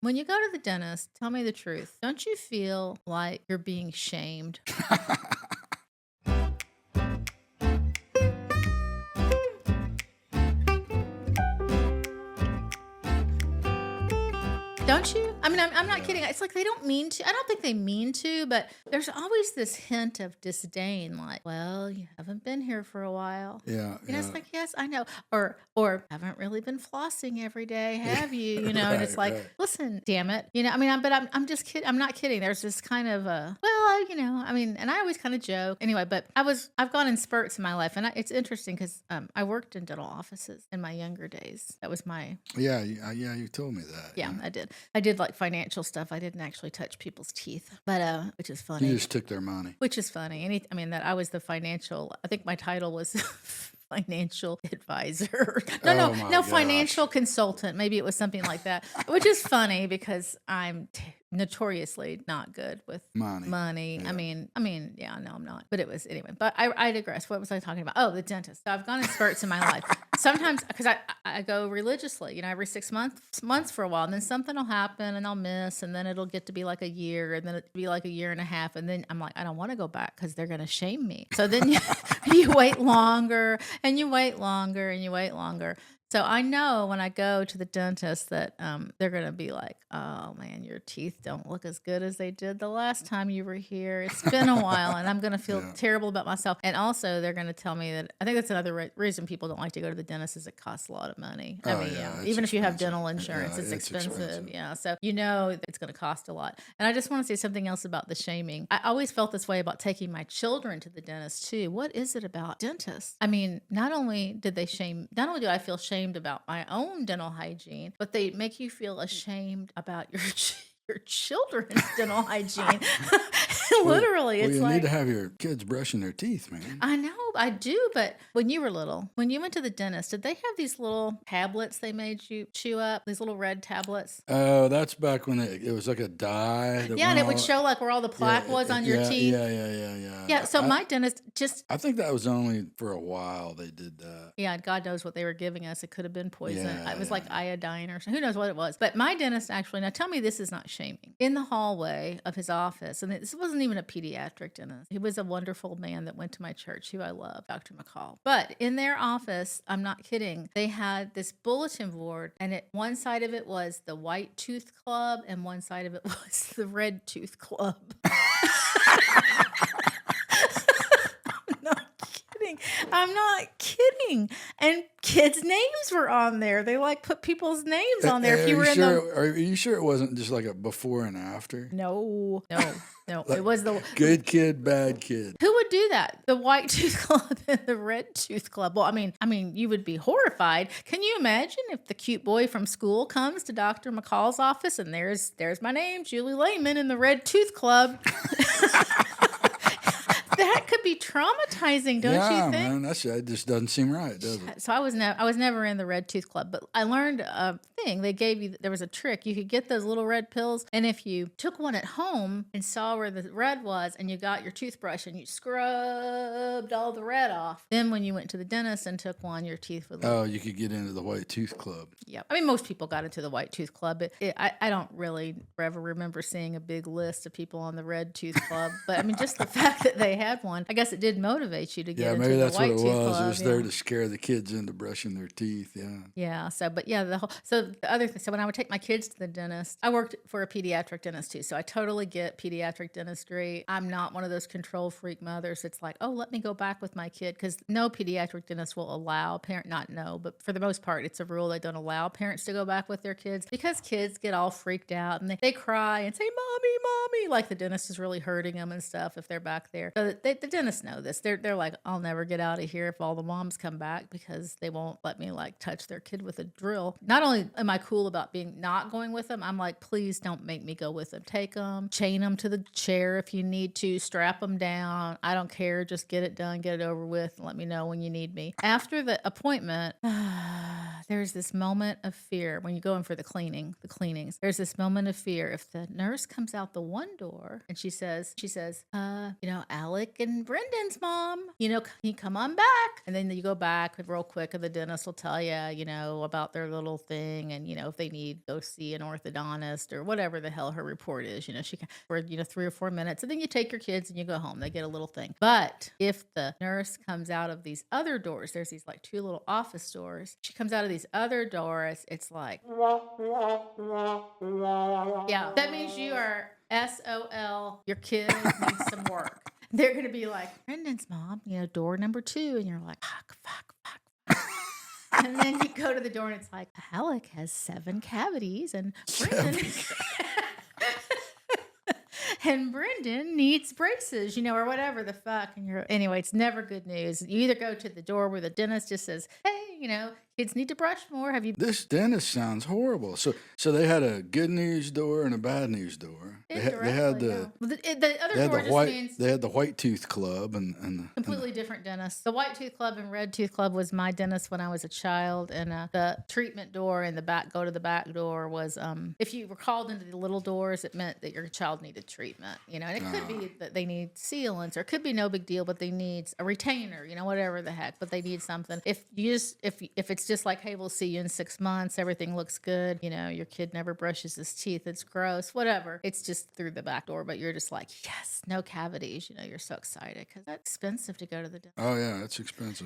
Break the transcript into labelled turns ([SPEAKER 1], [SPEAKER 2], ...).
[SPEAKER 1] When you go to the dentist, tell me the truth. Don't you feel like you're being shamed? Don't you? I mean, I'm not
[SPEAKER 2] Yeah.
[SPEAKER 1] kidding. It's like they don't mean to. I don't think they mean to, but there's always this hint of disdain, like, well, you haven't been here for a while.
[SPEAKER 2] Yeah,
[SPEAKER 1] It's
[SPEAKER 2] yeah.
[SPEAKER 1] like, yes, I know. Or haven't really been flossing every day, have you? And it's
[SPEAKER 2] Right,
[SPEAKER 1] like,
[SPEAKER 2] right.
[SPEAKER 1] listen, damn it. I mean, I'm just kidding. I'm not kidding. There's this kind of I mean, and I always kind of joke anyway, but I've gone in spurts in my life, and it's interesting because I worked in dental offices in my younger days. That was my
[SPEAKER 2] Yeah, yeah, you told me that,
[SPEAKER 1] yeah,
[SPEAKER 2] yeah.
[SPEAKER 1] I did. I did like financial stuff. I didn't actually touch people's teeth, but which is
[SPEAKER 2] You
[SPEAKER 1] funny.
[SPEAKER 2] just took their money.
[SPEAKER 1] Which is funny. I mean that I was the financial. I think my title was financial advisor. No, no,
[SPEAKER 2] Oh my
[SPEAKER 1] no,
[SPEAKER 2] gosh.
[SPEAKER 1] financial consultant. Maybe it was something like that. Which is funny because I'm notoriously not good with
[SPEAKER 2] Money.
[SPEAKER 1] money.
[SPEAKER 2] Yeah.
[SPEAKER 1] Yeah, no, I'm not. But it was anyway. But I digress. What was I talking about? Oh, the dentist. So I've gone in spurts in my life. Sometimes because I go religiously, every 6 months for a while, and then something will happen and I'll miss, and then it'll get to be like a year, and then it'll be like a year and a half, and then I'm like, I don't want to go back because they're gonna shame me. So then you wait longer and you wait longer and you wait longer. So I know when I go to the dentist that they're going to be like, oh man, your teeth don't look as good as they did the last time you were here. It's been a while, and I'm going to feel
[SPEAKER 2] Yeah.
[SPEAKER 1] terrible about myself. And also, they're going to tell me that I think that's another reason people don't like to go to the dentist is it costs a lot of money. I
[SPEAKER 2] Oh
[SPEAKER 1] mean,
[SPEAKER 2] yeah, it's
[SPEAKER 1] even if you have
[SPEAKER 2] expensive.
[SPEAKER 1] dental insurance,
[SPEAKER 2] Yeah,
[SPEAKER 1] it's
[SPEAKER 2] it's
[SPEAKER 1] expensive.
[SPEAKER 2] expensive.
[SPEAKER 1] Yeah, so it's going to cost a lot. And I just want to say something else about the shaming. I always felt this way about taking my children to the dentist too. What is it about dentists? I mean, not only do I feel shamed about my own dental hygiene, but they make you feel ashamed about your children's dental hygiene.
[SPEAKER 2] Well,
[SPEAKER 1] Literally,
[SPEAKER 2] well,
[SPEAKER 1] it's
[SPEAKER 2] you need to
[SPEAKER 1] like
[SPEAKER 2] have your kids brushing their teeth, man.
[SPEAKER 1] I know, I do, but when you were little, when you went to the dentist, did they have these little tablets they made you chew up? These little red tablets?
[SPEAKER 2] Oh, that's back when it was like a dye that
[SPEAKER 1] Yeah,
[SPEAKER 2] went
[SPEAKER 1] and it would
[SPEAKER 2] all.
[SPEAKER 1] show like where all the
[SPEAKER 2] Yeah,
[SPEAKER 1] plaque was on your
[SPEAKER 2] yeah,
[SPEAKER 1] teeth.
[SPEAKER 2] yeah, yeah, yeah, yeah.
[SPEAKER 1] Yeah, so my dentist just
[SPEAKER 2] I think that was only for a while they did that.
[SPEAKER 1] yeah, God knows what they were giving us. It could have been poison.
[SPEAKER 2] Yeah,
[SPEAKER 1] It was like
[SPEAKER 2] yeah.
[SPEAKER 1] iodine or something. Who knows what it was. But my dentist actually, now tell me this is not shaming. In the hallway of his office, and this wasn't even a pediatric dentist. He was a wonderful man that went to my church, who I love, Dr. McCall. But in their office, I'm not kidding, they had this bulletin board, and one side of it was the White Tooth Club, and one side of it was the Red Tooth Club. Not kidding. I'm not kidding. And kids' names were on there. They like put people's names on there. If you were in the
[SPEAKER 2] Are you sure it wasn't just like a before and after?
[SPEAKER 1] no, no.
[SPEAKER 2] Like
[SPEAKER 1] It was the
[SPEAKER 2] good kid, bad kid.
[SPEAKER 1] who would do that? The White Tooth Club and the Red Tooth Club. Well, I mean, you would be horrified. Can you imagine if the cute boy from school comes to Dr. McCall's office and there's my name, Julie Lehman, in the Red Tooth Club? That could be traumatizing, don't
[SPEAKER 2] Yeah,
[SPEAKER 1] you think?
[SPEAKER 2] man, that just doesn't seem right, does it?
[SPEAKER 1] So I was never in the Red Tooth Club, but I learned a thing. They gave you there was a trick. You could get those little red pills, and if you took one at home and saw where the red was, and you got your toothbrush and you scrubbed all the red off, then when you went to the dentist and took one, your teeth would look.
[SPEAKER 2] Oh, you could get into the White Tooth Club.
[SPEAKER 1] Yep. I mean, most people got into the White Tooth Club. I don't really ever remember seeing a big list of people on the Red Tooth Club, but I mean, just the fact that they had one, I guess it did motivate you to get
[SPEAKER 2] Yeah,
[SPEAKER 1] into
[SPEAKER 2] maybe
[SPEAKER 1] the
[SPEAKER 2] that's what
[SPEAKER 1] White
[SPEAKER 2] it
[SPEAKER 1] Tooth
[SPEAKER 2] was.
[SPEAKER 1] Club.
[SPEAKER 2] It was there to scare the kids into brushing their teeth. Yeah.
[SPEAKER 1] Yeah. The other thing, so when I would take my kids to the dentist, I worked for a pediatric dentist too. So I totally get pediatric dentistry. I'm not one of those control freak mothers. It's like, oh, let me go back with my kid. Cause no pediatric dentist will allow not no, but for the most part, it's a rule. They don't allow parents to go back with their kids because kids get all freaked out and they cry and say, mommy, mommy, like the dentist is really hurting them and stuff if they're back there. So the dentists know this. They're like, I'll never get out of here if all the moms come back because they won't let me like touch their kid with a drill. Not only am I cool about being not going with them, I'm like, please don't make me go with them. Take them, chain them to the chair if you need to, strap them down. I don't care. Just get it done, get it over with, and let me know when you need me. After the appointment, there's this moment of fear when you go in for the cleanings. There's this moment of fear if the nurse comes out the one door and she says, Alec, and Brendan's mom, can you come on back? And then you go back real quick, and the dentist will tell you, about their little thing, and if they need go see an orthodontist or whatever the hell her report is. She can for 3 or 4 minutes, and then you take your kids and you go home. They get a little thing. But if the nurse comes out of these other doors, there's these like 2 little office doors. She comes out of these other doors. It's like, yeah, that means you are SOL. Your kid needs some work. They're going to be like, Brendan's mom, door number 2. And you're like, fuck. And then you go to the door and it's like, Alec has 7 cavities and Brendan and Brendan needs braces, or whatever the fuck. And anyway, it's never good news. You either go to the door where the dentist just says, hey, kids need to brush more. Have you?
[SPEAKER 2] This dentist sounds horrible. So they had a good news door and a bad news door. They had the
[SPEAKER 1] other door just means
[SPEAKER 2] they had the white tooth club and
[SPEAKER 1] completely different dentist. The white tooth club and red tooth club was my dentist when I was a child, and the treatment door and the back door was if you were called into the little doors, it meant that your child needed treatment. And it could be that they need sealants, or it could be no big deal, but they need a retainer. Whatever the heck, but they need something. If it's just like, hey, we'll see you in 6 months, everything looks good, your kid never brushes his teeth, it's gross, whatever, it's just through the back door, but you're just like, yes, no cavities, you're so excited because that's expensive to go to the dentist.
[SPEAKER 2] Oh yeah, it's expensive.